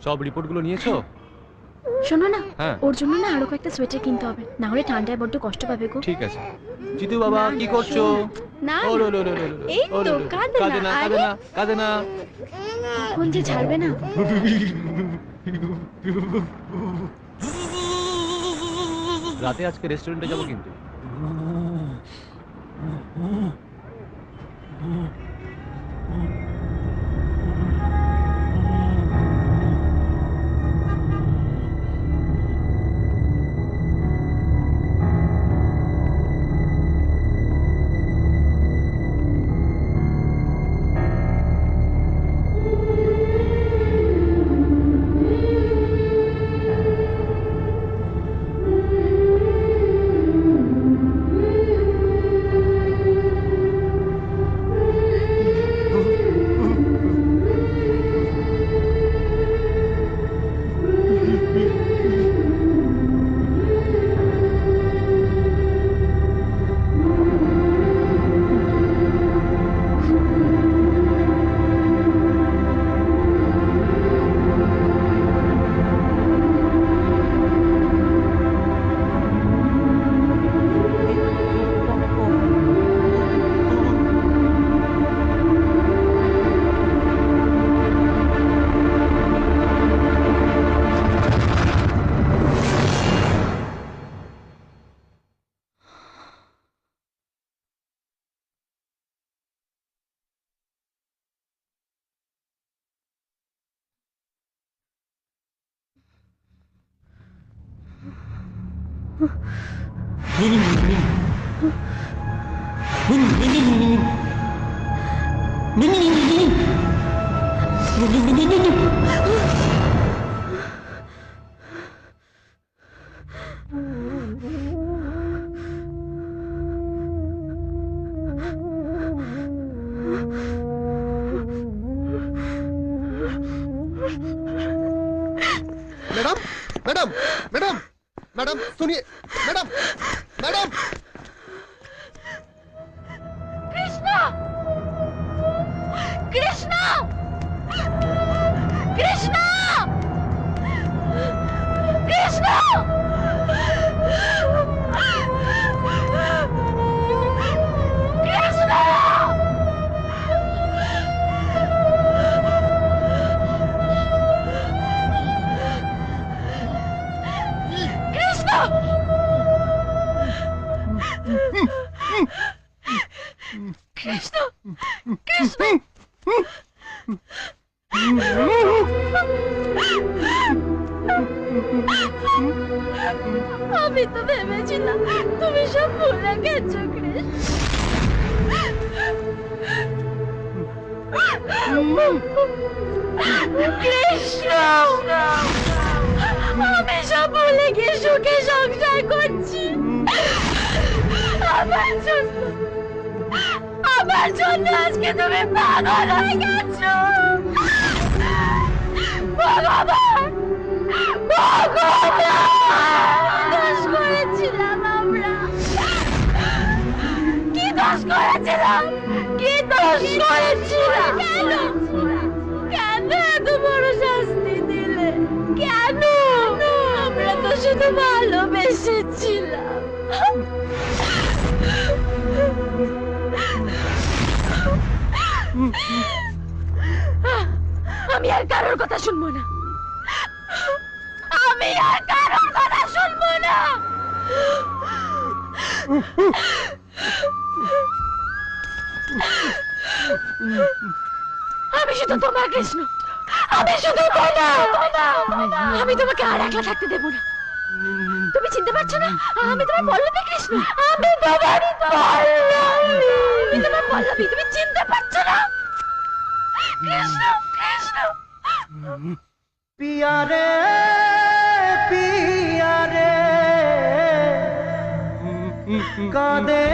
সব রিপোর্টগুলো নিয়েছো? শোনো না, হ্যাঁ, ওর জন্য না আরো কয়েকটা সোয়েটার কিনতে হবে, না হলে ঠান্ডায় বড্ড কষ্ট পাবে গো। ঠিক আছে। জিতু বাবা কি করছো? না ও লো লো লো লো, এই তো কাঁদে না, কাঁদে না, কাঁদে না। কখন যে ছাড়বে না। রাতে আজকে রেস্টুরেন্টে যাবো কিন্তু। मैडम मैडम मैडम मैडम सुनिए मैडम मैडम कृष्णा कृष्णा कृष्णा कृष्णा कृष्ण कृष्ण আমি তো ভেবেছিলাম তুমি সব ভুলে গেছো কৃষ্ণ। আমি সব ভুলে গিয়ে সুখে সংসার করছি। আমার জন্য আজকে তুমি পাগল হয়ে গেছো। ভগবান ভগবান দোষ করেছিলাম আমরা। কি দোষ করেছিলাম? কি দোষ করেছিলাম? কেন এত বড় শাস্তি দিলে? কেন? আমরা তো শুধু ভালোবেসেছিলাম। আমি আর কারোর কথা শুনবো না। আমি আর কারোর কথা শুনবো না। আমি শুধু তোমার কৃষ্ণ, আমি শুধু আমি তোমাকে আর একলা থাকতে দেবো না। তুমি চিনতে পারছো না আমি তোমার পল্লবী কৃষ্ণ। আমি তোমার পল্লবী, তোমার পল্লবী। তুমি চিনতে পারছো না? কৃষ্ণ কৃষ্ণ। पिया रे कादे